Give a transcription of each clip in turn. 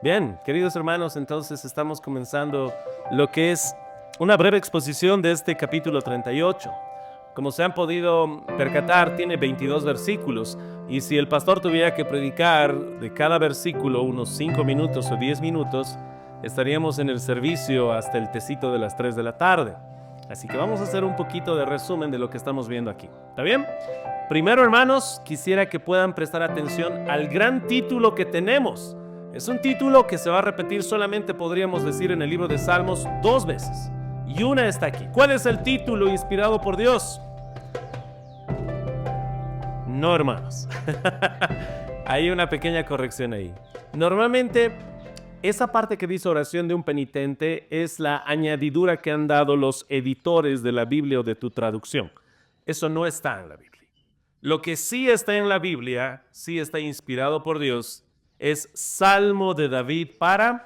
Bien, queridos hermanos, entonces estamos comenzando lo que es una breve exposición de este capítulo 38. Como se han podido percatar, tiene 22 versículos y si el pastor tuviera que predicar de cada versículo unos 5 minutos o 10 minutos, estaríamos en el servicio hasta el tecito de las 3 de la tarde. Así que vamos a hacer un poquito de resumen de lo que estamos viendo aquí. ¿Está bien? Primero, hermanos, quisiera que puedan prestar atención al gran título que tenemos. Es un título que se va a repetir solamente, podríamos decir, en el libro de Salmos 2 veces. Y una está aquí. ¿Cuál es el título inspirado por Dios? No, hermanos. Hay una pequeña corrección ahí. Normalmente, esa parte que dice oración de un penitente es la añadidura que han dado los editores de la Biblia o de tu traducción. Eso no está en la Biblia. Lo que sí está en la Biblia, sí está inspirado por Dios, es Salmo de David para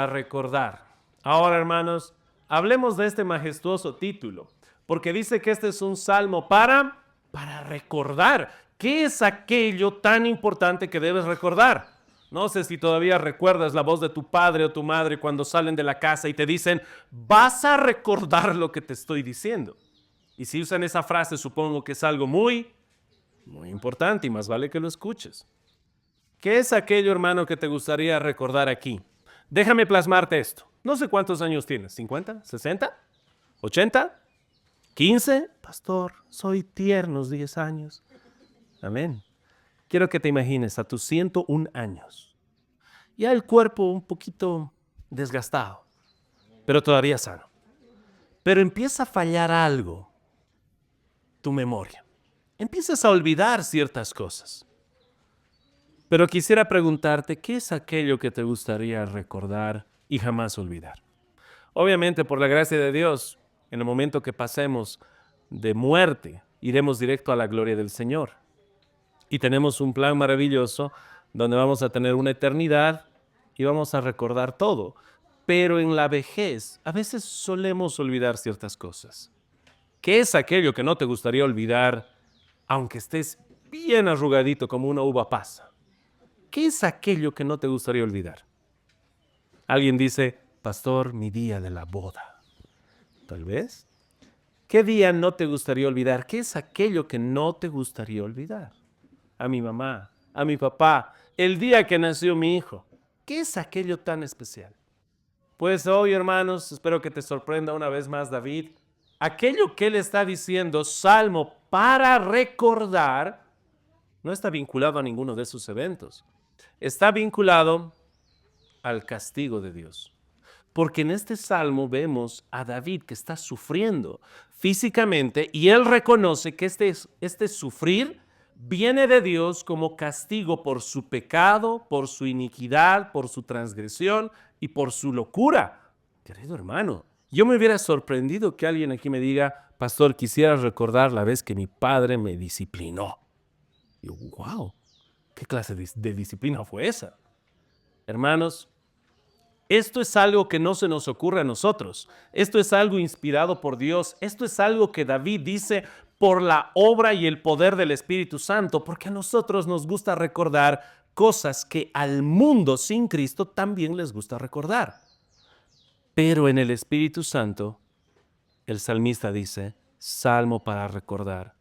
recordar. Ahora, hermanos, hablemos de este majestuoso título, porque dice que este es un salmo para recordar. ¿Qué es aquello tan importante que debes recordar? No sé si todavía recuerdas la voz de tu padre o tu madre cuando salen de la casa y te dicen, vas a recordar lo que te estoy diciendo. Y si usan esa frase, supongo que es algo muy importante y más vale que lo escuches. ¿Qué es aquello, hermano, que te gustaría recordar aquí? Déjame plasmarte esto. No sé cuántos años tienes, ¿50? ¿60? ¿80? ¿15? Pastor, soy tiernos 10 años. Amén. Quiero que te imagines a tus 101 años. Ya el cuerpo un poquito desgastado, pero todavía sano. Pero empieza a fallar algo, tu memoria. Empiezas a olvidar ciertas cosas. Pero quisiera preguntarte, ¿qué es aquello que te gustaría recordar y jamás olvidar? Obviamente, por la gracia de Dios, en el momento que pasemos de muerte, iremos directo a la gloria del Señor. Y tenemos un plan maravilloso donde vamos a tener una eternidad y vamos a recordar todo. Pero en la vejez, a veces solemos olvidar ciertas cosas. ¿Qué es aquello que no te gustaría olvidar, aunque estés bien arrugadito como una uva pasa? ¿Qué es aquello que no te gustaría olvidar? Alguien dice, pastor, mi día de la boda. Tal vez. ¿Qué día no te gustaría olvidar? ¿Qué es aquello que no te gustaría olvidar? A mi mamá, a mi papá, el día que nació mi hijo. ¿Qué es aquello tan especial? Pues hoy, hermanos, espero que te sorprenda una vez más David. Aquello que él está diciendo, salmo para recordar, no está vinculado a ninguno de esos eventos. Está vinculado al castigo de Dios. Porque en este salmo vemos a David que está sufriendo físicamente y él reconoce que este sufrir viene de Dios como castigo por su pecado, por su iniquidad, por su transgresión y por su locura. Querido hermano, yo me hubiera sorprendido que alguien aquí me diga, pastor, quisiera recordar la vez que mi padre me disciplinó. Y yo, wow, ¿qué clase de disciplina fue esa? Hermanos, esto es algo que no se nos ocurre a nosotros. Esto es algo inspirado por Dios. Esto es algo que David dice por la obra y el poder del Espíritu Santo, porque a nosotros nos gusta recordar cosas que al mundo sin Cristo también les gusta recordar. Pero en el Espíritu Santo, el salmista dice, salmo para recordar.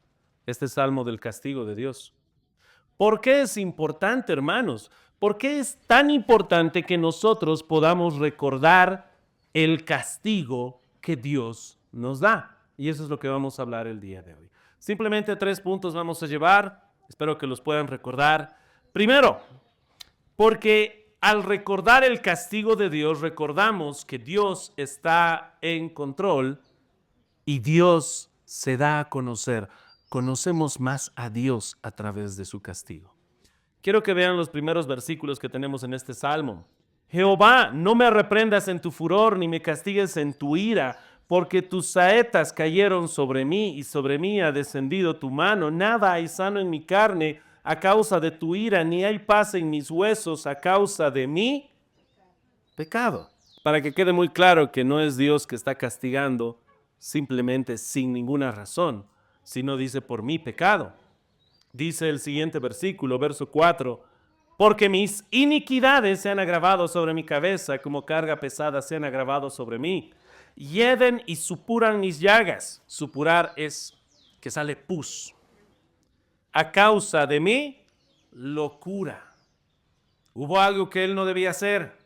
Este salmo del castigo de Dios. ¿Por qué es importante, hermanos? ¿Por qué es tan importante que nosotros podamos recordar el castigo que Dios nos da? Y eso es lo que vamos a hablar el día de hoy. Simplemente 3 puntos vamos a llevar. Espero que los puedan recordar. Primero, porque al recordar el castigo de Dios, recordamos que Dios está en control y Dios se da a conocer. Conocemos más a Dios a través de su castigo. Quiero que vean los primeros versículos que tenemos en este salmo. Jehová, no me reprendas en tu furor, ni me castigues en tu ira, porque tus saetas cayeron sobre mí, y sobre mí ha descendido tu mano. Nada hay sano en mi carne a causa de tu ira, ni hay paz en mis huesos a causa de mi pecado. Para que quede muy claro que no es Dios que está castigando simplemente sin ninguna razón, sino dice por mi pecado. Dice el siguiente versículo, verso 4, porque mis iniquidades se han agravado sobre mi cabeza, como carga pesada se han agravado sobre mí. Hieden y supuran mis llagas. Supurar es que sale pus. A causa de mi locura. Hubo algo que él no debía hacer,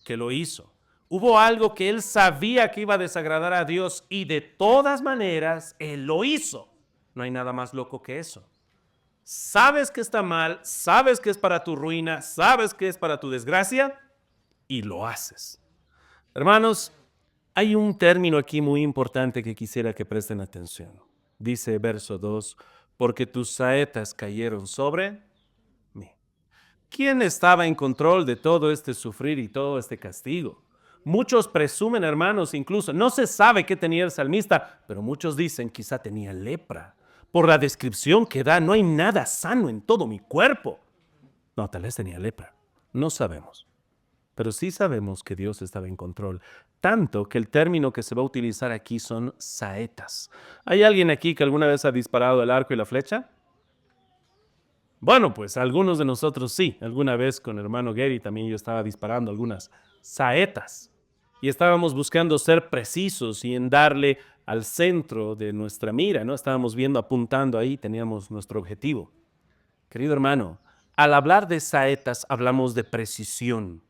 que lo hizo. Hubo algo que él sabía que iba a desagradar a Dios y de todas maneras él lo hizo. No hay nada más loco que eso. Sabes que está mal, sabes que es para tu ruina, sabes que es para tu desgracia y lo haces. Hermanos, hay un término aquí muy importante que quisiera que presten atención. Dice verso 2, porque tus saetas cayeron sobre mí. ¿Quién estaba en control de todo este sufrir y todo este castigo? Muchos presumen, hermanos, incluso, no se sabe qué tenía el salmista, pero muchos dicen quizá tenía lepra. Por la descripción que da, no hay nada sano en todo mi cuerpo. No, tal vez tenía lepra. No sabemos. Pero sí sabemos que Dios estaba en control. Tanto que el término que se va a utilizar aquí son saetas. ¿Hay alguien aquí que alguna vez ha disparado el arco y la flecha? Bueno, pues algunos de nosotros sí. Alguna vez con el hermano Gary también yo estaba disparando algunas saetas. Y estábamos buscando ser precisos y en darle al centro de nuestra mira, ¿no? Estábamos viendo, apuntando ahí, teníamos nuestro objetivo. Querido hermano, al hablar de saetas hablamos de precisión.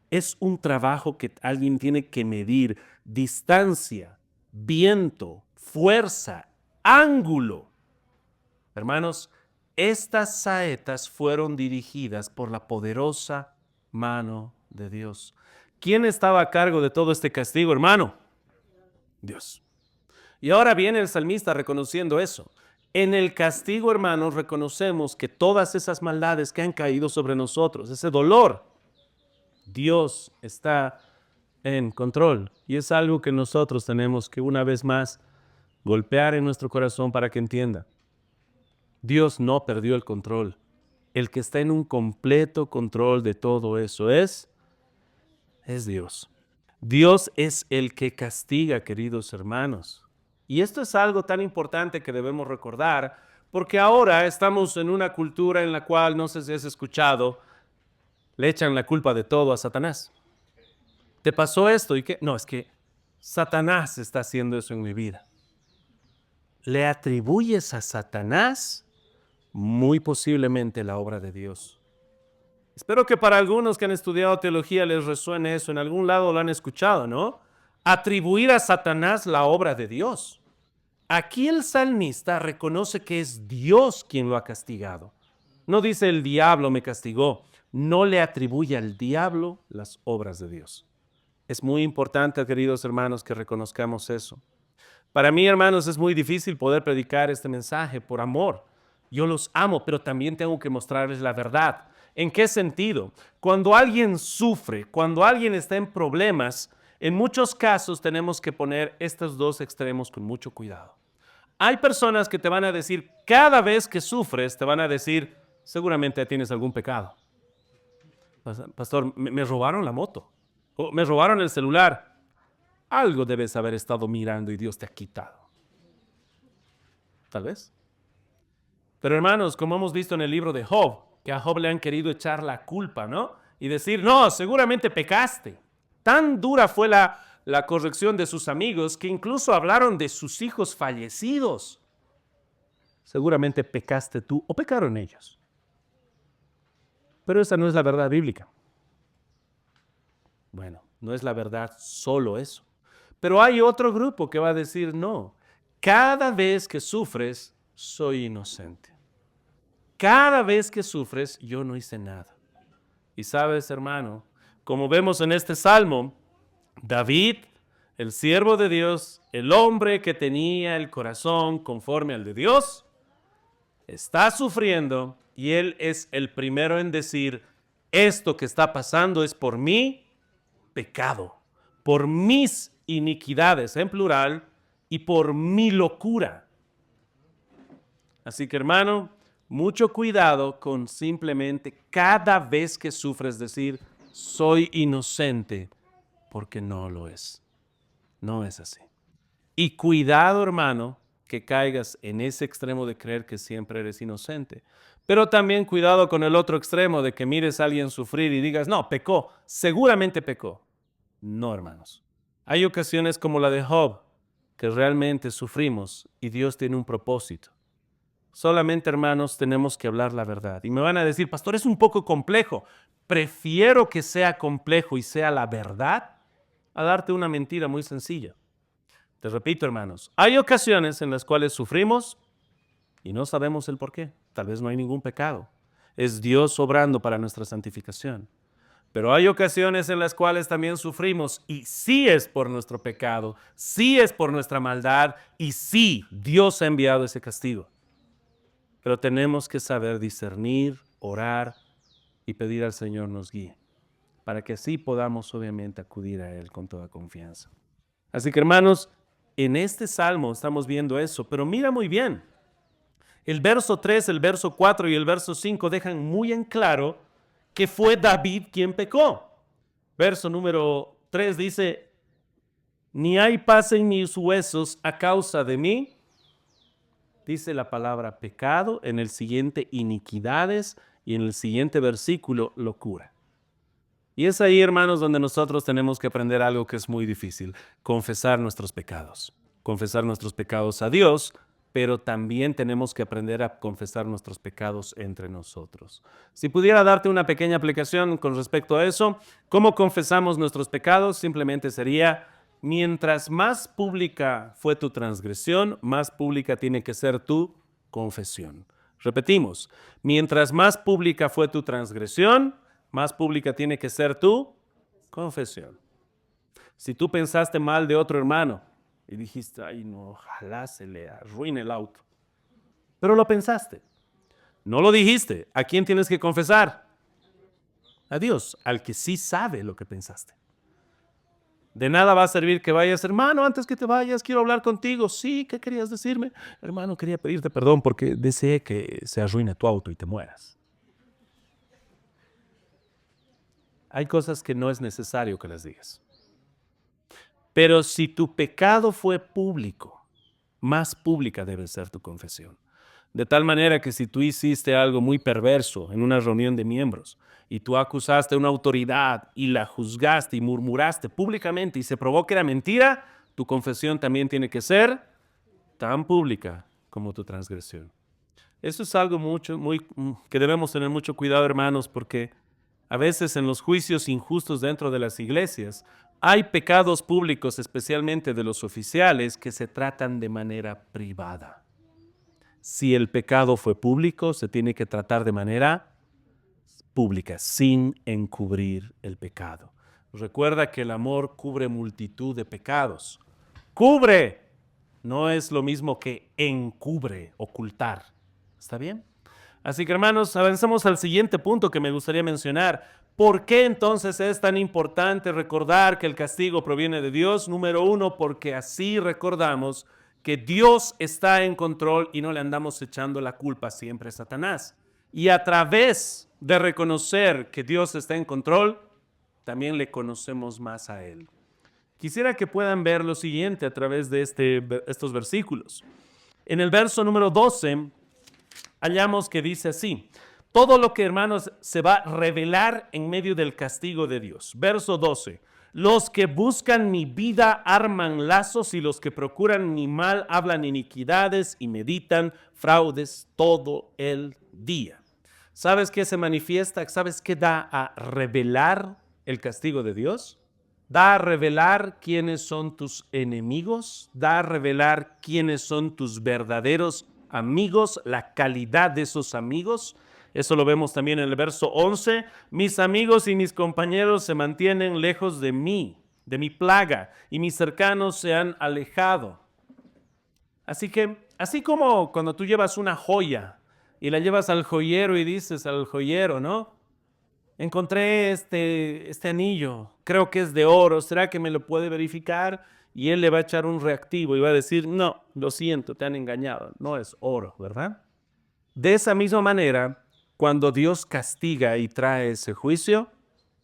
Es un trabajo que alguien tiene que medir distancia, viento, fuerza, ángulo. Hermanos, estas saetas fueron dirigidas por la poderosa mano de Dios. ¿Quién estaba a cargo de todo este castigo, hermano? Dios. Y ahora viene el salmista reconociendo eso. En el castigo, hermanos, reconocemos que todas esas maldades que han caído sobre nosotros, ese dolor, Dios está en control. Y es algo que nosotros tenemos que una vez más golpear en nuestro corazón para que entienda. Dios no perdió el control. El que está en un completo control de todo eso es Dios. Dios es el que castiga, queridos hermanos. Y esto es algo tan importante que debemos recordar, porque ahora estamos en una cultura en la cual, no sé si has escuchado, le echan la culpa de todo a Satanás. ¿Te pasó esto? ¿Y qué? No, es que Satanás está haciendo eso en mi vida. ¿Le atribuyes a Satanás? Muy posiblemente la obra de Dios. Espero que para algunos que han estudiado teología les resuene eso. En algún lado lo han escuchado, ¿no? Atribuir a Satanás la obra de Dios. Aquí el salmista reconoce que es Dios quien lo ha castigado. No dice el diablo me castigó. No le atribuye al diablo las obras de Dios. Es muy importante, queridos hermanos, que reconozcamos eso. Para mí, hermanos, es muy difícil poder predicar este mensaje por amor. Yo los amo, pero también tengo que mostrarles la verdad. ¿En qué sentido? Cuando alguien sufre, cuando alguien está en problemas, en muchos casos tenemos que poner estos dos extremos con mucho cuidado. Hay personas que te van a decir, cada vez que sufres, te van a decir, seguramente tienes algún pecado. Pastor, me robaron la moto, o me robaron el celular. Algo debes haber estado mirando y Dios te ha quitado. Tal vez. Pero hermanos, como hemos visto en el libro de Job, que a Job le han querido echar la culpa, ¿no? Y decir, no, seguramente pecaste. Tan dura fue la corrección de sus amigos que incluso hablaron de sus hijos fallecidos. Seguramente pecaste tú o pecaron ellos. Pero esa no es la verdad bíblica. Bueno, no es la verdad solo eso. Pero hay otro grupo que va a decir, no, cada vez que sufres, soy inocente. Cada vez que sufres, yo no hice nada. Y sabes, hermano, como vemos en este salmo, David, el siervo de Dios, el hombre que tenía el corazón conforme al de Dios, está sufriendo y él es el primero en decir, esto que está pasando es por mi pecado, por mis iniquidades en plural y por mi locura. Así que, hermano, mucho cuidado con simplemente cada vez que sufres decir, soy inocente, porque no lo es. No es así. Y cuidado, hermano, que caigas en ese extremo de creer que siempre eres inocente. Pero también cuidado con el otro extremo de que mires a alguien sufrir y digas, no, pecó, seguramente pecó. No, hermanos. Hay ocasiones como la de Job, que realmente sufrimos y Dios tiene un propósito. Solamente, hermanos, tenemos que hablar la verdad. Y me van a decir, pastor, es un poco complejo. Prefiero que sea complejo y sea la verdad a darte una mentira muy sencilla. Te repito, hermanos, hay ocasiones en las cuales sufrimos y no sabemos el por qué. Tal vez no hay ningún pecado. Es Dios obrando para nuestra santificación. Pero hay ocasiones en las cuales también sufrimos y sí es por nuestro pecado, sí es por nuestra maldad y sí Dios ha enviado ese castigo. Pero tenemos que saber discernir, orar y pedir al Señor nos guíe, para que así podamos obviamente acudir a Él con toda confianza. Así que, hermanos, en este salmo estamos viendo eso, pero mira muy bien. El verso 3, el verso 4 y el verso 5 dejan muy en claro que fue David quien pecó. Verso número 3 dice, ni hay paz en mis huesos a causa de mí. Dice la palabra pecado, en el siguiente iniquidades y en el siguiente versículo locura. Y es ahí, hermanos, donde nosotros tenemos que aprender algo que es muy difícil, confesar nuestros pecados. Confesar nuestros pecados a Dios, pero también tenemos que aprender a confesar nuestros pecados entre nosotros. Si pudiera darte una pequeña aplicación con respecto a eso, ¿cómo confesamos nuestros pecados? Simplemente sería, mientras más pública fue tu transgresión, más pública tiene que ser tu confesión. Repetimos, mientras más pública fue tu transgresión, más pública tiene que ser tu confesión. Si tú pensaste mal de otro hermano y dijiste, ay no, ojalá se le arruine el auto, pero lo pensaste, no lo dijiste, ¿a quién tienes que confesar? A Dios, al que sí sabe lo que pensaste. De nada va a servir que vayas, hermano, antes que te vayas, quiero hablar contigo. Sí, ¿qué querías decirme? Hermano, quería pedirte perdón porque deseé que se arruine tu auto y te mueras. Hay cosas que no es necesario que las digas. Pero si tu pecado fue público, más pública debe ser tu confesión. De tal manera que si tú hiciste algo muy perverso en una reunión de miembros y tú acusaste a una autoridad y la juzgaste y murmuraste públicamente y se probó que era mentira, tu confesión también tiene que ser tan pública como tu transgresión. Eso es algo que debemos tener mucho cuidado, hermanos, porque a veces en los juicios injustos dentro de las iglesias hay pecados públicos, especialmente de los oficiales, que se tratan de manera privada. Si el pecado fue público, se tiene que tratar de manera pública, sin encubrir el pecado. Recuerda que el amor cubre multitud de pecados. ¡Cubre! No es lo mismo que encubre, ocultar. ¿Está bien? Así que, hermanos, avancemos al siguiente punto que me gustaría mencionar. ¿Por qué entonces es tan importante recordar que el castigo proviene de Dios? Número uno, porque así recordamos que Dios está en control y no le andamos echando la culpa siempre a Satanás. Y a través de reconocer que Dios está en control, también le conocemos más a Él. Quisiera que puedan ver lo siguiente a través de estos versículos. En el verso número 12, hallamos que dice así: todo lo que, hermanos, se va a revelar en medio del castigo de Dios. Verso 12. Los que buscan mi vida arman lazos y los que procuran mi mal hablan iniquidades y meditan fraudes todo el día. ¿Sabes qué se manifiesta? ¿Sabes qué da a revelar el castigo de Dios? Da a revelar quiénes son tus enemigos, da a revelar quiénes son tus verdaderos amigos, la calidad de esos amigos. Eso lo vemos también en el verso 11. Mis amigos y mis compañeros se mantienen lejos de mí, de mi plaga, y mis cercanos se han alejado. Así que, así como cuando tú llevas una joya y la llevas al joyero y dices al joyero, ¿no? Encontré este anillo, creo que es de oro, ¿será que me lo puede verificar? Y él le va a echar un reactivo y va a decir, no, lo siento, te han engañado, no es oro, ¿verdad? De esa misma manera, cuando Dios castiga y trae ese juicio,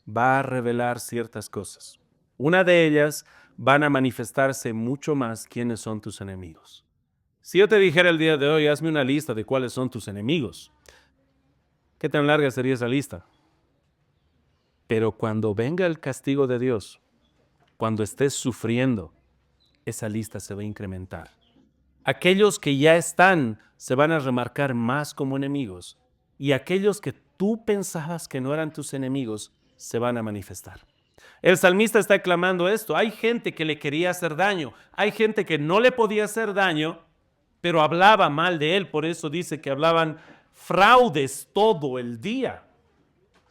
va a revelar ciertas cosas. Una de ellas van a manifestarse mucho más quiénes son tus enemigos. Si yo te dijera el día de hoy, hazme una lista de cuáles son tus enemigos, ¿qué tan larga sería esa lista? Pero cuando venga el castigo de Dios, cuando estés sufriendo, esa lista se va a incrementar. Aquellos que ya están se van a remarcar más como enemigos y aquellos que tú pensabas que no eran tus enemigos se van a manifestar. El salmista está clamando esto. Hay gente que le quería hacer daño, hay gente que no le podía hacer daño, pero hablaba mal de él. Por eso dice que hablaban fraudes todo el día.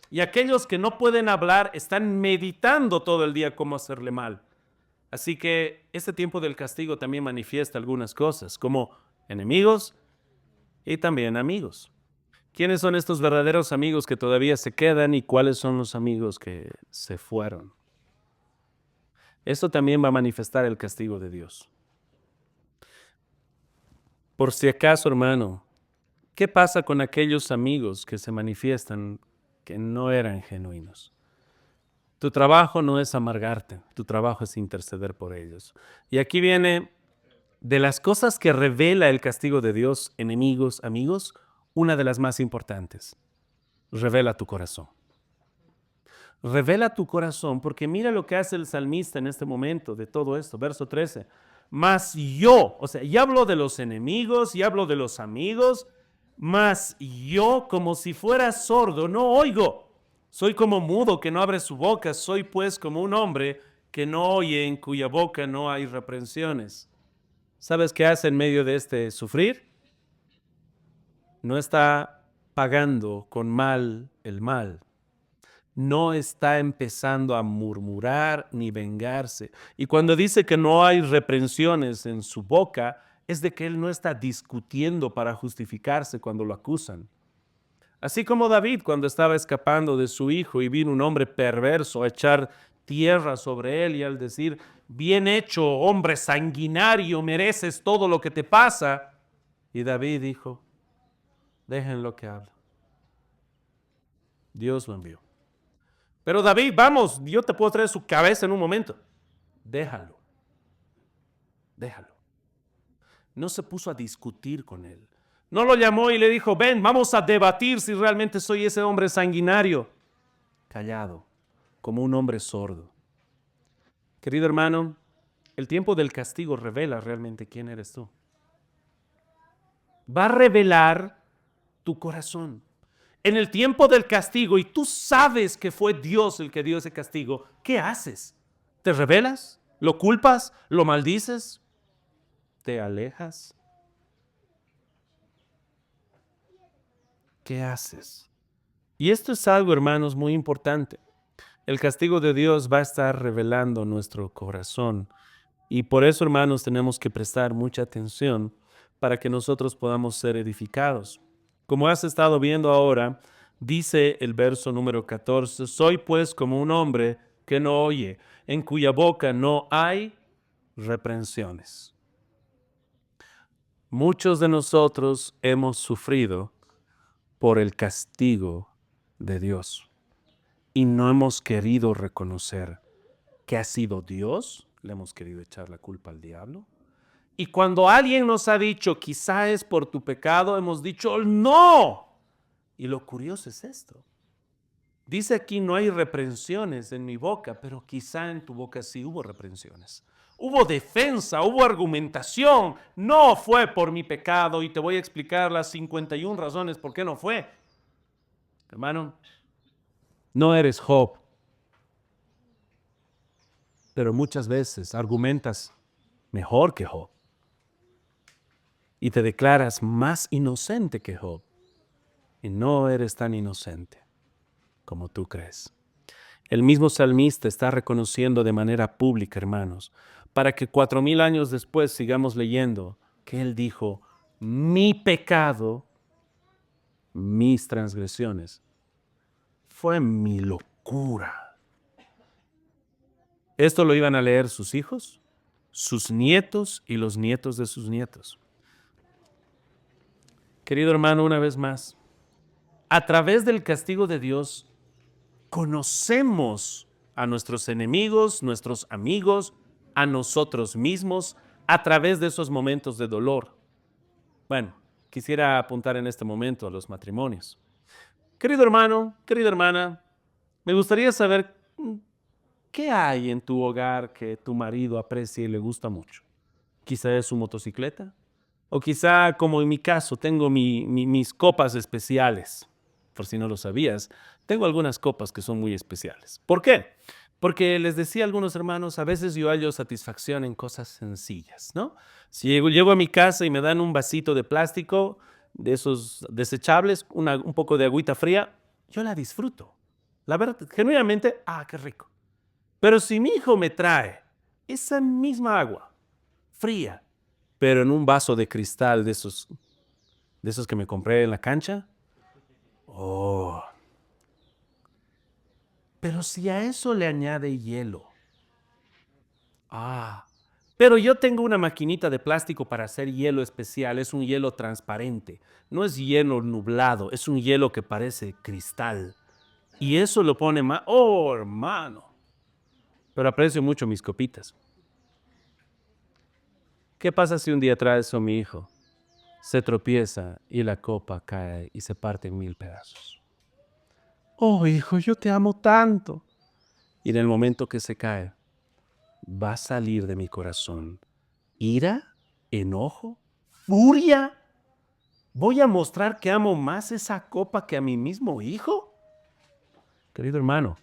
Y aquellos que no pueden hablar están meditando todo el día cómo hacerle mal. Así que este tiempo del castigo también manifiesta algunas cosas, como enemigos y también amigos. ¿Quiénes son estos verdaderos amigos que todavía se quedan y cuáles son los amigos que se fueron? Esto también va a manifestar el castigo de Dios. Por si acaso, hermano, ¿qué pasa con aquellos amigos que se manifiestan que no eran genuinos? Tu trabajo no es amargarte, tu trabajo es interceder por ellos. Y aquí viene de las cosas que revela el castigo de Dios, enemigos, amigos, una de las más importantes. Revela tu corazón. Revela tu corazón, porque mira lo que hace el salmista en este momento de todo esto, verso 13. Mas yo, o sea, ya hablo de los enemigos, ya hablo de los amigos, mas yo como si fuera sordo, no oigo. Soy como mudo que no abre su boca, soy pues como un hombre que no oye, en cuya boca no hay reprensiones. ¿Sabes qué hace en medio de este sufrir? No está pagando con mal el mal. No está empezando a murmurar ni vengarse. Y cuando dice que no hay reprensiones en su boca, es de que él no está discutiendo para justificarse cuando lo acusan. Así como David cuando estaba escapando de su hijo y vino un hombre perverso a echar tierra sobre él y al decir, bien hecho, hombre sanguinario, mereces todo lo que te pasa. Y David dijo, déjenlo que hable. Dios lo envió. Pero David, vamos, yo te puedo traer su cabeza en un momento. Déjalo. Déjalo. No se puso a discutir con él. No lo llamó y le dijo, ven, vamos a debatir si realmente soy ese hombre sanguinario. Callado, como un hombre sordo. Querido hermano, el tiempo del castigo revela realmente quién eres tú. Va a revelar tu corazón. En el tiempo del castigo, y tú sabes que fue Dios el que dio ese castigo, ¿qué haces? ¿Te rebelas? ¿Lo culpas? ¿Lo maldices? ¿Te alejas? ¿Qué haces? Y esto es algo, hermanos, muy importante. El castigo de Dios va a estar revelando nuestro corazón. Y por eso, hermanos, tenemos que prestar mucha atención para que nosotros podamos ser edificados. Como has estado viendo ahora, dice el verso número 14, soy pues como un hombre que no oye, en cuya boca no hay reprensiones. Muchos de nosotros hemos sufrido por el castigo de Dios y no hemos querido reconocer que ha sido Dios, le hemos querido echar la culpa al diablo. Y cuando alguien nos ha dicho, quizá es por tu pecado, hemos dicho, no. Y lo curioso es esto. Dice aquí, no hay reprensiones en mi boca, pero quizá en tu boca sí hubo reprensiones. Hubo defensa, hubo argumentación. No fue por mi pecado y te voy a explicar las 51 razones por qué no fue. Hermano, no eres Job, pero muchas veces argumentas mejor que Job y te declaras más inocente que Job y no eres tan inocente como tú crees. El mismo salmista está reconociendo de manera pública, hermanos, para que 4000 años después sigamos leyendo que él dijo, mi pecado, mis transgresiones, fue mi locura. Esto lo iban a leer sus hijos, sus nietos y los nietos de sus nietos. Querido hermano, una vez más, a través del castigo de Dios, conocemos a nuestros enemigos, nuestros amigos, a nosotros mismos, a través de esos momentos de dolor. Bueno, quisiera apuntar en este momento a los matrimonios. Querido hermano, querida hermana, me gustaría saber qué hay en tu hogar que tu marido aprecia y le gusta mucho. Quizá es su motocicleta, o quizá, como en mi caso, tengo mis copas especiales. Por si no lo sabías, tengo algunas copas que son muy especiales. ¿Por qué? Porque les decía a algunos hermanos, a veces yo hallo satisfacción en cosas sencillas, ¿no? Si llego a mi casa y me dan un vasito de plástico, de esos desechables, un poco de agüita fría, yo la disfruto. La verdad, genuinamente, qué rico. Pero si mi hijo me trae esa misma agua fría, pero en un vaso de cristal de esos que me compré en la cancha, oh. Pero si a eso le añade hielo, ah. Pero yo tengo una maquinita de plástico para hacer hielo especial, es un hielo transparente, no es hielo nublado, es un hielo que parece cristal. Y eso lo pone más, oh hermano, pero aprecio mucho mis copitas. ¿Qué pasa si un día traes a mi hijo? Se tropieza y la copa cae y se parte en 1000 pedazos. Oh, hijo, yo te amo tanto. Y en el momento que se cae, va a salir de mi corazón ira, enojo, furia. ¿Voy a mostrar que amo más esa copa que a mi mismo hijo? Querido hermano,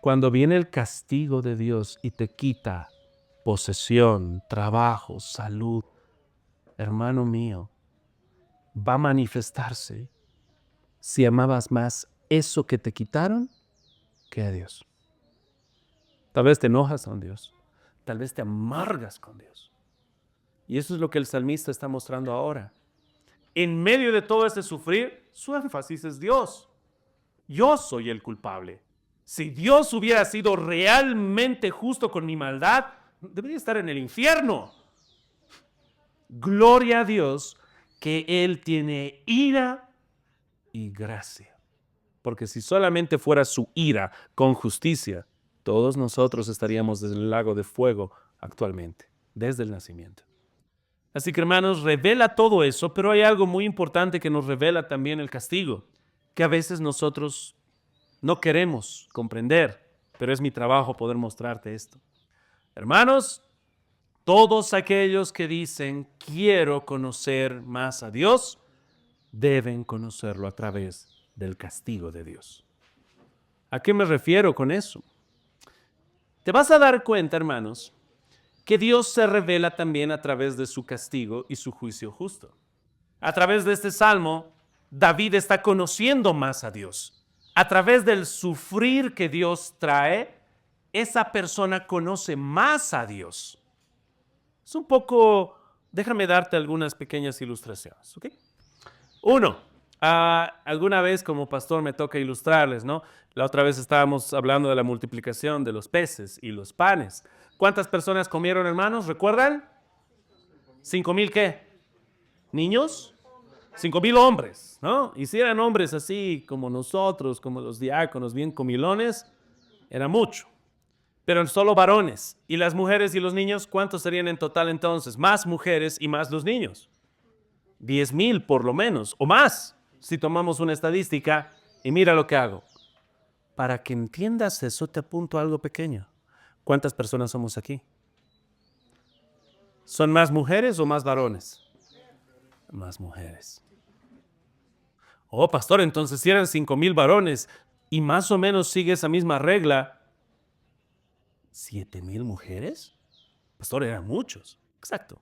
cuando viene el castigo de Dios y te quita posesión, trabajo, salud, hermano mío, va a manifestarse si amabas más eso que te quitaron que a Dios. Tal vez te enojas con Dios, tal vez te amargas con Dios. Y eso es lo que el salmista está mostrando ahora. En medio de todo ese sufrir, su énfasis es Dios. Yo soy el culpable. Si Dios hubiera sido realmente justo con mi maldad, debería estar en el infierno. Gloria a Dios que Él tiene ira y gracia. Porque si solamente fuera su ira con justicia, todos nosotros estaríamos en el lago de fuego actualmente, desde el nacimiento. Así que hermanos, revela todo eso, pero hay algo muy importante que nos revela también el castigo, que a veces nosotros no queremos comprender, pero es mi trabajo poder mostrarte esto. Hermanos, todos aquellos que dicen quiero conocer más a Dios, deben conocerlo a través del castigo de Dios. ¿A qué me refiero con eso? Te vas a dar cuenta, hermanos, que Dios se revela también a través de su castigo y su juicio justo. A través de este salmo, David está conociendo más a Dios. A través del sufrir que Dios trae, esa persona conoce más a Dios. Es un poco, déjame darte algunas pequeñas ilustraciones, ¿ok? Uno, alguna vez como pastor me toca ilustrarles, ¿no? La otra vez estábamos hablando de la multiplicación de los peces y los panes. ¿Cuántas personas comieron, hermanos? ¿Recuerdan? ¿5,000 qué? ¿Niños? 5,000 hombres, ¿no? Y si eran hombres así como nosotros, como los diáconos, bien comilones, era mucho. Pero solo varones. ¿Y las mujeres y los niños? ¿Cuántos serían en total entonces? Más mujeres y más los niños. 10,000 por lo menos, o más, si tomamos una estadística. Y mira lo que hago. Para que entiendas eso, te apunto a algo pequeño. ¿Cuántas personas somos aquí? ¿Son más mujeres o más varones? Más mujeres. Oh, pastor, entonces si eran 5,000 varones y más o menos sigue esa misma regla, ¿7,000 mujeres? Pastor, eran muchos. Exacto.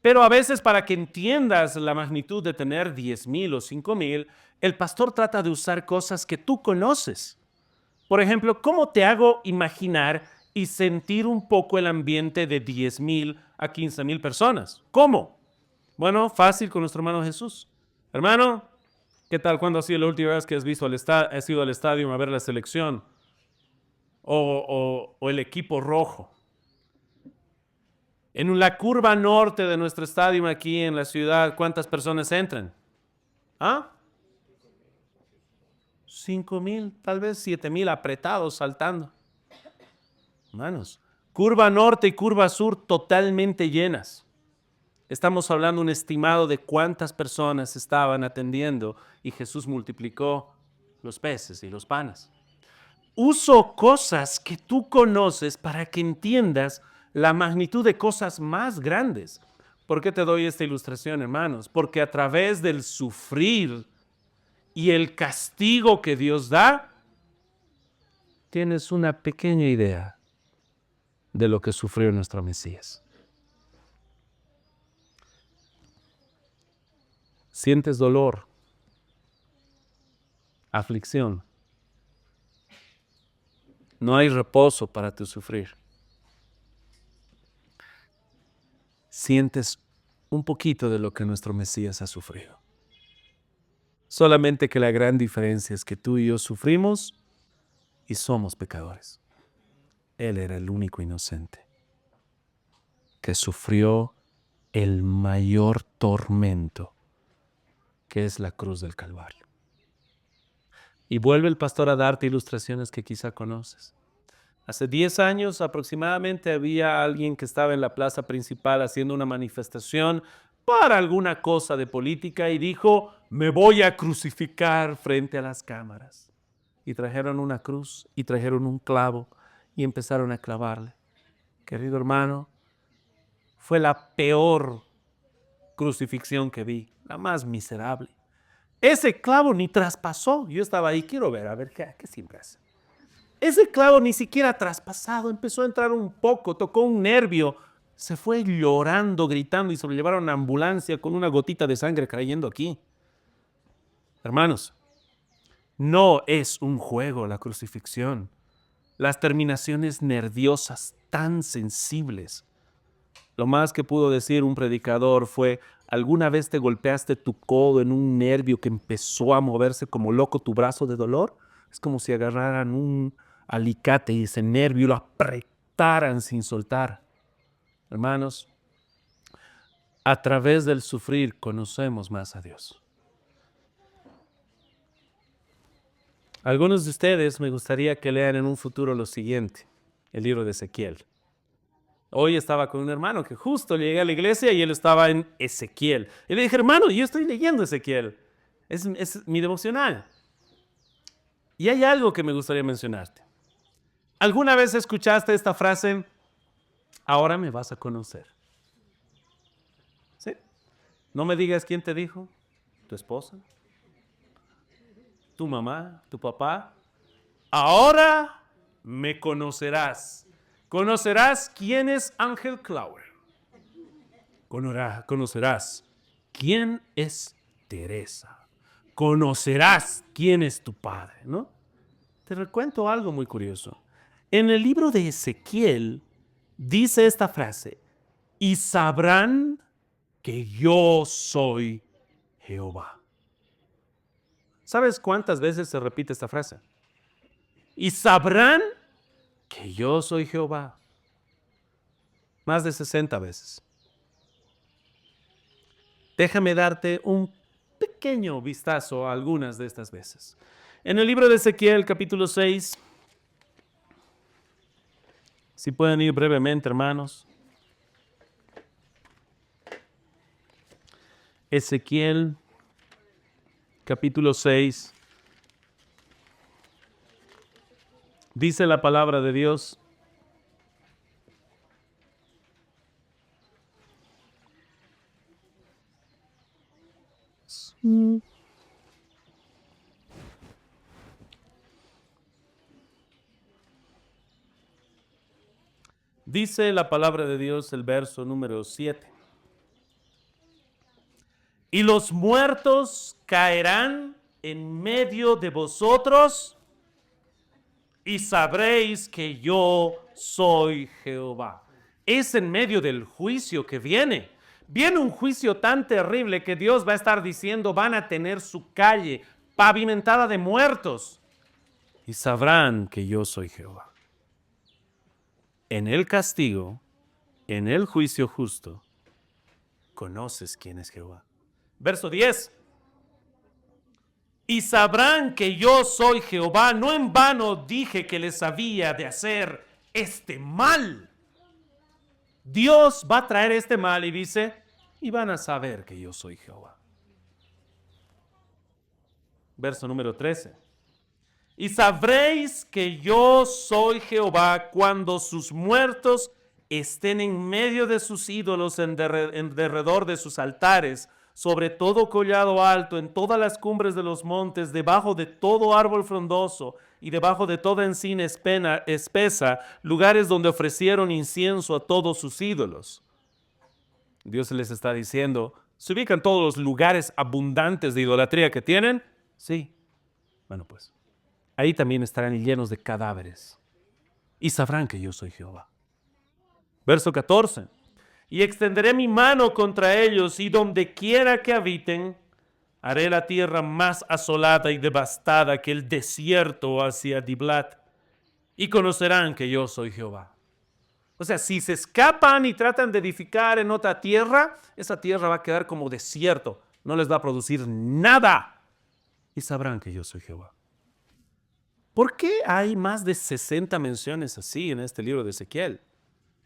Pero a veces para que entiendas la magnitud de tener 10,000 o 5,000, el pastor trata de usar cosas que tú conoces. Por ejemplo, ¿cómo te hago imaginar y sentir un poco el ambiente de 10,000 a 15,000 personas? ¿Cómo? Bueno, fácil con nuestro hermano Jesús. Hermano, ¿qué tal? ¿Cuándo ha sido la última vez que has ido al estadio a ver la selección? O el equipo rojo. En la curva norte de nuestro estadio aquí en la ciudad, ¿cuántas personas entran? 5,000, tal vez 7,000 apretados saltando. Hermanos, curva norte y curva sur totalmente llenas. Estamos hablando un estimado de cuántas personas estaban atendiendo y Jesús multiplicó los peces y los panes. Uso cosas que tú conoces para que entiendas la magnitud de cosas más grandes. ¿Por qué te doy esta ilustración, hermanos? Porque a través del sufrir y el castigo que Dios da, tienes una pequeña idea de lo que sufrió nuestro Mesías. Sientes dolor, aflicción. No hay reposo para tu sufrir. Sientes un poquito de lo que nuestro Mesías ha sufrido. Solamente que la gran diferencia es que tú y yo sufrimos y somos pecadores. Él era el único inocente que sufrió el mayor tormento, que es la cruz del Calvario. Y vuelve el pastor a darte ilustraciones que quizá conoces. Hace 10 años aproximadamente había alguien que estaba en la plaza principal haciendo una manifestación para alguna cosa de política y dijo, me voy a crucificar frente a las cámaras. Y trajeron una cruz y trajeron un clavo y empezaron a clavarle. Querido hermano, fue la peor crucifixión que vi, la más miserable. Ese clavo ni traspasó. Yo estaba ahí, quiero ver, a ver qué siempre hace. Ese clavo ni siquiera traspasado, empezó a entrar un poco, tocó un nervio, se fue llorando, gritando y se lo llevaron a ambulancia con una gotita de sangre cayendo aquí. Hermanos, no es un juego la crucifixión. Las terminaciones nerviosas tan sensibles. Lo más que pudo decir un predicador fue, ¿alguna vez te golpeaste tu codo en un nervio que empezó a moverse como loco tu brazo de dolor? Es como si agarraran un alicate y ese nervio lo apretaran sin soltar. Hermanos, a través del sufrir conocemos más a Dios. Algunos de ustedes me gustaría que lean en un futuro lo siguiente, el libro de Ezequiel. Hoy estaba con un hermano que justo llegué a la iglesia y él estaba en Ezequiel. Y le dije, hermano, yo estoy leyendo Ezequiel. Es mi devocional. Y hay algo que me gustaría mencionarte. ¿Alguna vez escuchaste esta frase? Ahora me vas a conocer. ¿Sí? No me digas quién te dijo. ¿Tu esposa? ¿Tu mamá? ¿Tu papá? Ahora me conocerás. Conocerás quién es Ángel Clauer. Conocerás quién es Teresa. Conocerás quién es tu padre, ¿no? Te recuento algo muy curioso. En el libro de Ezequiel dice esta frase, y sabrán que yo soy Jehová. ¿Sabes cuántas veces se repite esta frase? Y sabrán que yo soy Jehová. Más de 60 veces. Déjame darte un pequeño vistazo a algunas de estas veces. En el libro de Ezequiel, capítulo 6, si pueden ir brevemente, hermanos. Ezequiel, capítulo 6. Dice la palabra de Dios. Dice la palabra de Dios, el verso número 7. Y los muertos caerán en medio de vosotros y sabréis que yo soy Jehová. Es en medio del juicio que viene. Viene un juicio tan terrible que Dios va a estar diciendo, van a tener su calle pavimentada de muertos. Y sabrán que yo soy Jehová. En el castigo, en el juicio justo, conoces quién es Jehová. Verso 10. Y sabrán que yo soy Jehová, no en vano dije que les había de hacer este mal. Dios va a traer este mal y dice, y van a saber que yo soy Jehová. Verso número 13. Y sabréis que yo soy Jehová cuando sus muertos estén en medio de sus ídolos en derredor de sus altares, sobre todo collado alto, en todas las cumbres de los montes, debajo de todo árbol frondoso y debajo de toda encina espesa, lugares donde ofrecieron incienso a todos sus ídolos. Dios les está diciendo, ¿se ubican todos los lugares abundantes de idolatría que tienen? Sí. Bueno, pues, ahí también estarán llenos de cadáveres y sabrán que yo soy Jehová. Verso 14. Y extenderé mi mano contra ellos, y donde quiera que habiten, haré la tierra más asolada y devastada que el desierto hacia Diblat, y conocerán que yo soy Jehová. O sea, si se escapan y tratan de edificar en otra tierra, esa tierra va a quedar como desierto, no les va a producir nada, y sabrán que yo soy Jehová. ¿Por qué hay más de 60 menciones así en este libro de Ezequiel?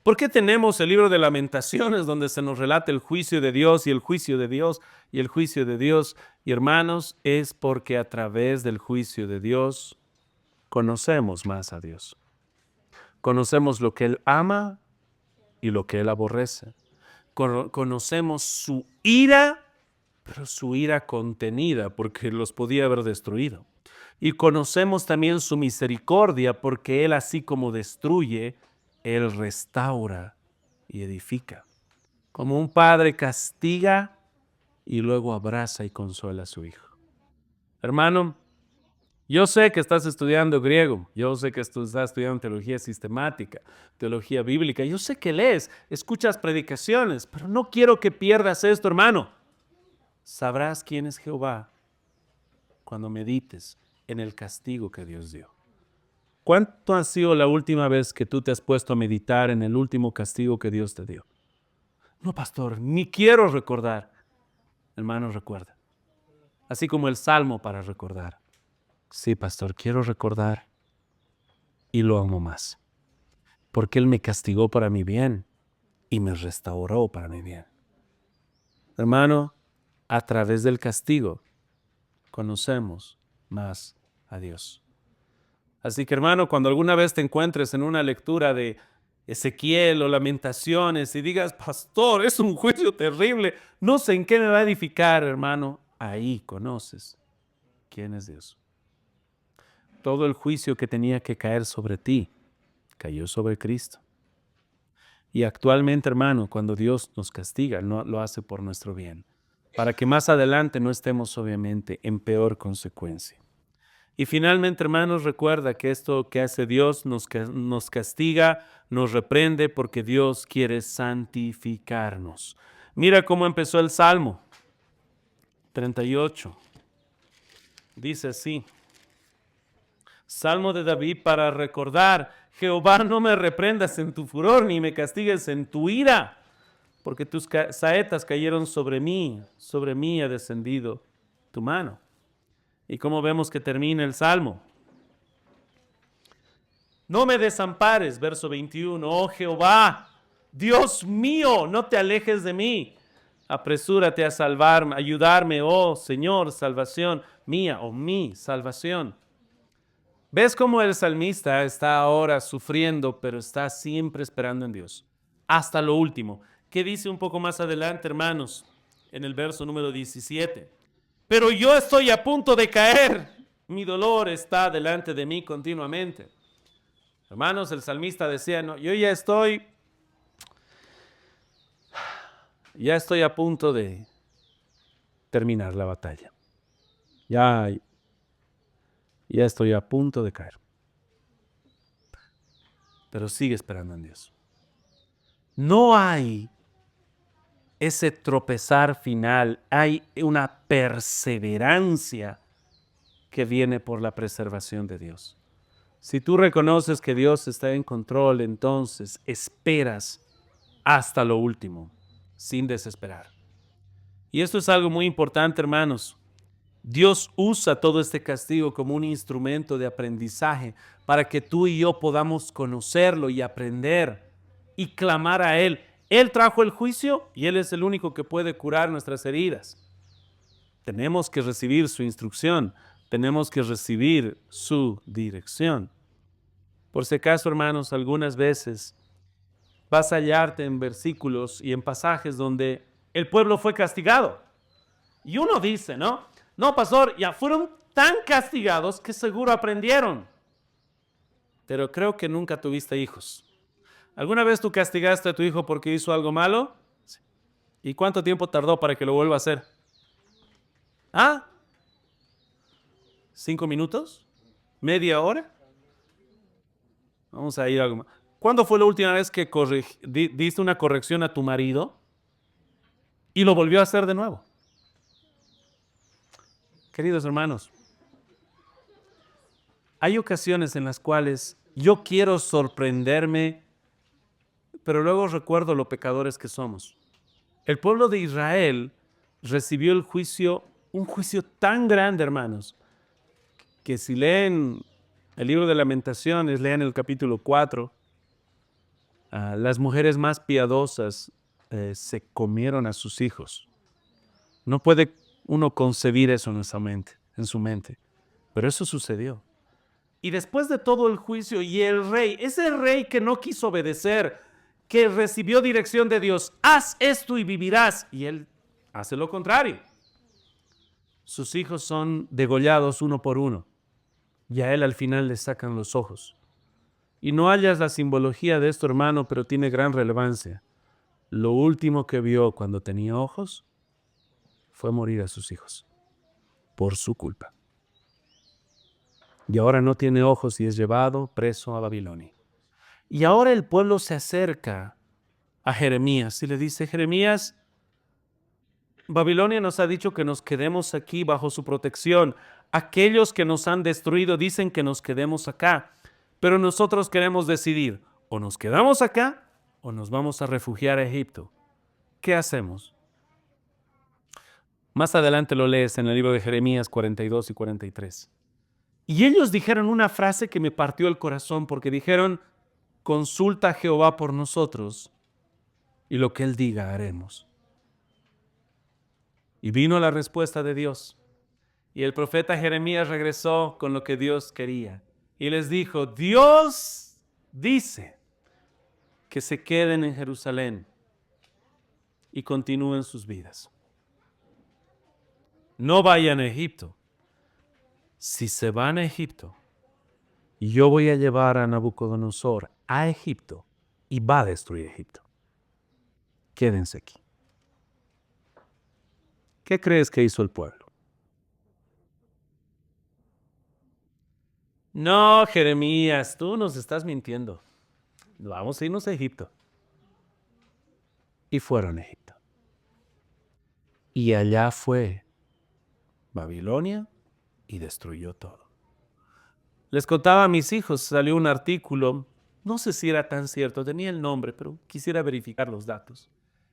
¿Por qué tenemos el libro de Lamentaciones donde se nos relata el juicio de Dios y el juicio de Dios y el juicio de Dios? Y hermanos, es porque a través del juicio de Dios conocemos más a Dios. Conocemos lo que Él ama y lo que Él aborrece. Conocemos su ira, pero su ira contenida porque los podía haber destruido. Y conocemos también su misericordia porque Él, así como destruye, Él restaura y edifica. Como un padre castiga y luego abraza y consuela a su hijo. Hermano, yo sé que estás estudiando griego, yo sé que estás estudiando teología sistemática, teología bíblica, yo sé que lees, escuchas predicaciones, pero no quiero que pierdas esto, hermano. Sabrás quién es Jehová cuando medites en el castigo que Dios dio. ¿Cuánto ha sido la última vez que tú te has puesto a meditar en el último castigo que Dios te dio? No, pastor, ni quiero recordar. Hermano, recuerda. Así como el Salmo para recordar. Sí, pastor, quiero recordar y lo amo más. Porque Él me castigó para mi bien y me restauró para mi bien. Hermano, a través del castigo conocemos más a Dios. Así que, hermano, cuando alguna vez te encuentres en una lectura de Ezequiel o Lamentaciones y digas, pastor, es un juicio terrible, no sé en qué me va a edificar, hermano, ahí conoces quién es Dios. Todo el juicio que tenía que caer sobre ti, cayó sobre Cristo. Y actualmente, hermano, cuando Dios nos castiga, no lo hace por nuestro bien, para que más adelante no estemos, obviamente, en peor consecuencia. Y finalmente, hermanos, recuerda que esto que hace Dios nos castiga, nos reprende, porque Dios quiere santificarnos. Mira cómo empezó el Salmo 38. Dice así. Salmo de David para recordar: Jehová, no me reprendas en tu furor, ni me castigues en tu ira, porque tus saetas cayeron sobre mí ha descendido tu mano. ¿Y cómo vemos que termina el Salmo? No me desampares, verso 21, oh Jehová, Dios mío, no te alejes de mí. Apresúrate a salvarme, ayudarme, oh Señor, salvación mía, o mi salvación. ¿Ves cómo el salmista está ahora sufriendo, pero está siempre esperando en Dios? Hasta lo último. ¿Qué dice un poco más adelante, hermanos? En el verso número 17. Pero yo estoy a punto de caer. Mi dolor está delante de mí continuamente. Hermanos, el salmista decía, no, yo ya estoy a punto de terminar la batalla. Ya estoy a punto de caer. Pero sigue esperando en Dios. No hay ese tropezar final, hay una perseverancia que viene por la preservación de Dios. Si tú reconoces que Dios está en control, entonces esperas hasta lo último, sin desesperar. Y esto es algo muy importante, hermanos. Dios usa todo este castigo como un instrumento de aprendizaje para que tú y yo podamos conocerlo y aprender y clamar a Él Él trajo el juicio y Él es el único que puede curar nuestras heridas. Tenemos que recibir su instrucción, tenemos que recibir su dirección. Por si acaso, hermanos, algunas veces vas a hallarte en versículos y en pasajes donde el pueblo fue castigado. Y uno dice, ¿no? No, pastor, ya fueron tan castigados que seguro aprendieron. Pero creo que nunca tuviste hijos. ¿Alguna vez tú castigaste a tu hijo porque hizo algo malo? Sí. ¿Y cuánto tiempo tardó para que lo vuelva a hacer? ¿Ah? ¿5 minutos? ¿Media hora? Vamos a ir a algo más. ¿Cuándo fue la última vez que diste una corrección a tu marido y lo volvió a hacer de nuevo? Queridos hermanos, hay ocasiones en las cuales yo quiero sorprenderme, pero luego recuerdo lo pecadores que somos. El pueblo de Israel recibió el juicio, un juicio tan grande, hermanos, que si leen el libro de Lamentaciones, lean el capítulo 4, las mujeres más piadosas se comieron a sus hijos. No puede uno concebir eso en su mente, pero eso sucedió. Y después de todo el juicio, y el rey, ese rey que no quiso obedecer, que recibió dirección de Dios, haz esto y vivirás, y él hace lo contrario. Sus hijos son degollados uno por uno, y a él al final le sacan los ojos. Y no hallas la simbología de esto, hermano, pero tiene gran relevancia. Lo último que vio cuando tenía ojos fue morir a sus hijos, por su culpa. Y ahora no tiene ojos y es llevado preso a Babilonia. Y ahora el pueblo se acerca a Jeremías y le dice, Jeremías, Babilonia nos ha dicho que nos quedemos aquí bajo su protección. Aquellos que nos han destruido dicen que nos quedemos acá, pero nosotros queremos decidir, o nos quedamos acá o nos vamos a refugiar a Egipto. ¿Qué hacemos? Más adelante lo lees en el libro de Jeremías 42 y 43. Y ellos dijeron una frase que me partió el corazón porque dijeron, consulta a Jehová por nosotros y lo que Él diga haremos. Y vino la respuesta de Dios. Y el profeta Jeremías regresó con lo que Dios quería. Y les dijo, Dios dice que se queden en Jerusalén y continúen sus vidas. No vayan a Egipto. Si se van a Egipto, yo voy a llevar a Nabucodonosor a Egipto y va a destruir Egipto. Quédense aquí. ¿Qué crees que hizo el pueblo? No, Jeremías, tú nos estás mintiendo. Vamos a irnos a Egipto. Y fueron a Egipto. Y allá fue Babilonia y destruyó todo. Les contaba a mis hijos, salió un artículo, no sé si era tan cierto, tenía el nombre, pero quisiera verificar los datos.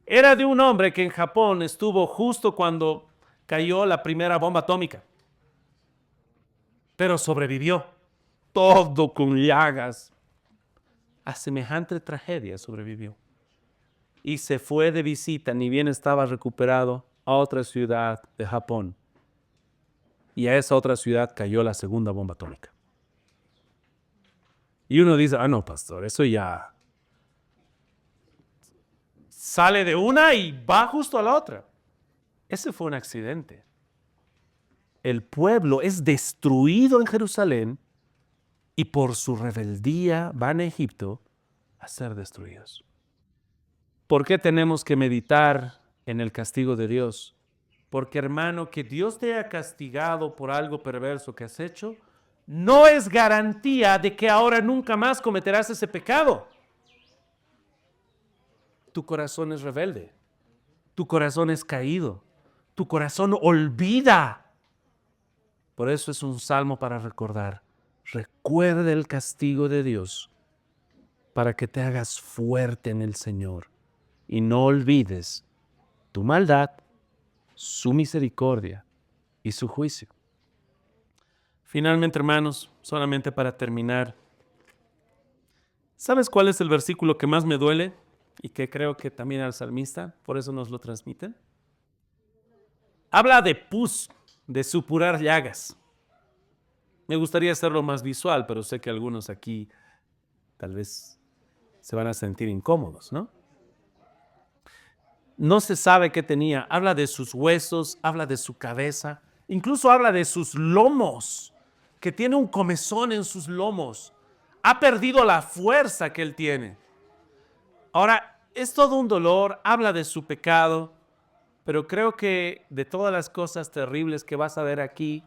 Era de un hombre que en Japón estuvo justo cuando cayó la primera bomba atómica, pero sobrevivió, todo con llagas. A semejante tragedia sobrevivió. Y se fue de visita, ni bien estaba recuperado, a otra ciudad de Japón. Y a esa otra ciudad cayó la segunda bomba atómica. Y uno dice, no, pastor, eso ya sale de una y va justo a la otra. Ese fue un accidente. El pueblo es destruido en Jerusalén y por su rebeldía van a Egipto a ser destruidos. ¿Por qué tenemos que meditar en el castigo de Dios? Porque, hermano, que Dios te haya castigado por algo perverso que has hecho, no es garantía de que ahora nunca más cometerás ese pecado. Tu corazón es rebelde, tu corazón es caído, tu corazón olvida. Por eso es un salmo para recordar. Recuerda el castigo de Dios para que te hagas fuerte en el Señor y no olvides tu maldad, su misericordia y su juicio. Finalmente, hermanos, solamente para terminar, ¿sabes cuál es el versículo que más me duele? y que creo que también al salmista, por eso nos lo transmiten. Habla de pus, de supurar llagas. Me gustaría hacerlo más visual, pero sé que algunos aquí tal vez se van a sentir incómodos, ¿no? No se sabe qué tenía. Habla de sus huesos, habla de su cabeza, incluso habla de sus lomos, que tiene un comezón en sus lomos. Ha perdido la fuerza que él tiene. Ahora, es todo un dolor, habla de su pecado, pero creo que de todas las cosas terribles que vas a ver aquí,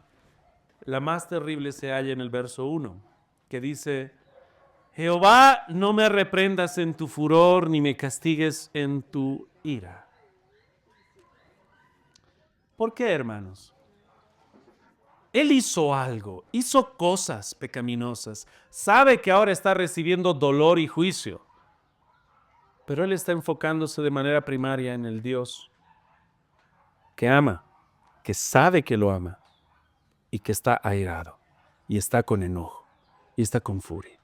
la más terrible se halla en el verso 1, que dice: Jehová, no me reprendas en tu furor, ni me castigues en tu ira. ¿Por qué, hermanos? Él hizo algo, hizo cosas pecaminosas, sabe que ahora está recibiendo dolor y juicio, pero él está enfocándose de manera primaria en el Dios que ama, que sabe que lo ama y que está airado, y está con enojo, y está con furia.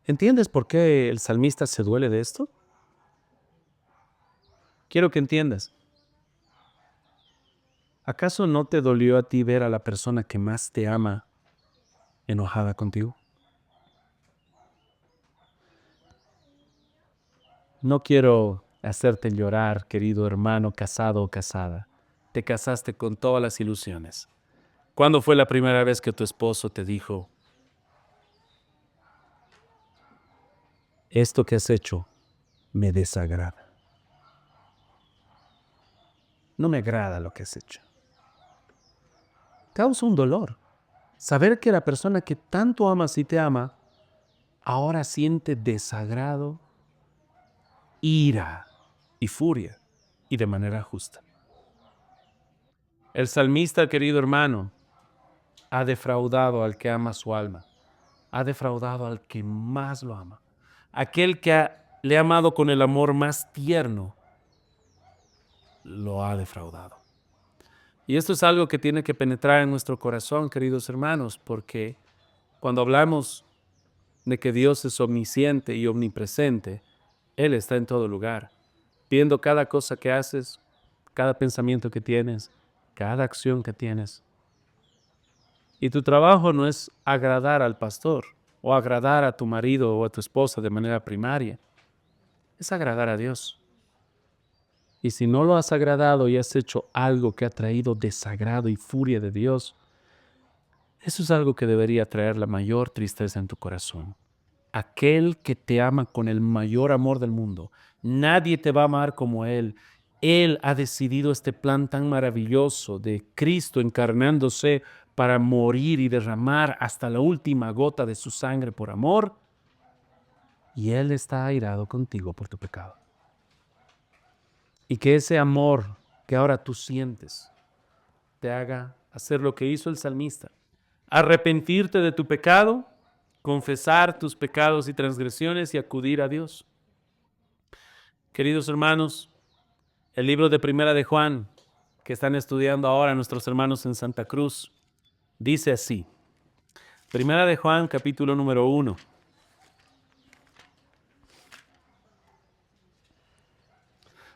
¿Entiendes por qué el salmista se duele de esto? Quiero que entiendas. ¿Acaso no te dolió a ti ver a la persona que más te ama enojada contigo? No quiero hacerte llorar, querido hermano casado o casada. Te casaste con todas las ilusiones. ¿Cuándo fue la primera vez que tu esposo te dijo: esto que has hecho me desagrada? No me agrada lo que has hecho. Causa un dolor. Saber que la persona que tanto amas y te ama, ahora siente desagrado, ira y furia, y de manera justa. El salmista, querido hermano, ha defraudado al que ama su alma. Ha defraudado al que más lo ama. Aquel que le ha amado con el amor más tierno, lo ha defraudado. Y esto es algo que tiene que penetrar en nuestro corazón, queridos hermanos, porque cuando hablamos de que Dios es omnisciente y omnipresente, Él está en todo lugar, viendo cada cosa que haces, cada pensamiento que tienes, cada acción que tienes. Y tu trabajo no es agradar al pastor o agradar a tu marido o a tu esposa de manera primaria, es agradar a Dios. Y si no lo has agradado y has hecho algo que ha traído desagrado y furia de Dios, eso es algo que debería traer la mayor tristeza en tu corazón. Aquel que te ama con el mayor amor del mundo, nadie te va a amar como Él. Él ha decidido este plan tan maravilloso de Cristo encarnándose para morir y derramar hasta la última gota de su sangre por amor. Y Él está airado contigo por tu pecado. Y que ese amor que ahora tú sientes te haga hacer lo que hizo el salmista. Arrepentirte de tu pecado, confesar tus pecados y transgresiones y acudir a Dios. Queridos hermanos, el libro de Primera de Juan, que están estudiando ahora nuestros hermanos en Santa Cruz, dice así. Primera de Juan, capítulo número 1.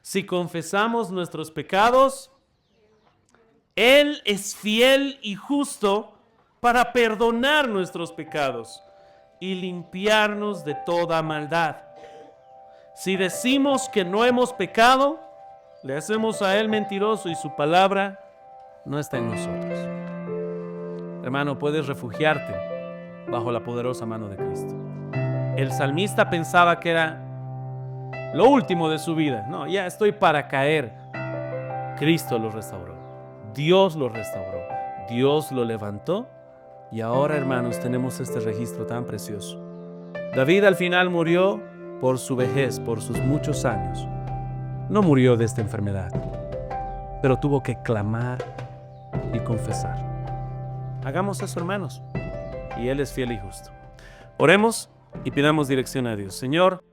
Si confesamos nuestros pecados, Él es fiel y justo para perdonar nuestros pecados y limpiarnos de toda maldad. Si decimos que no hemos pecado, le hacemos a Él mentiroso y su palabra no está en nosotros. Hermano, puedes refugiarte bajo la poderosa mano de Cristo. El salmista pensaba que era lo último de su vida. No, ya estoy para caer. Cristo lo restauró. Dios lo restauró. Dios lo levantó. Y ahora, hermanos, tenemos este registro tan precioso. David al final murió por su vejez, por sus muchos años. No murió de esta enfermedad, pero tuvo que clamar y confesar. Hagamos eso, hermanos, y Él es fiel y justo. Oremos y pidamos dirección a Dios. Señor,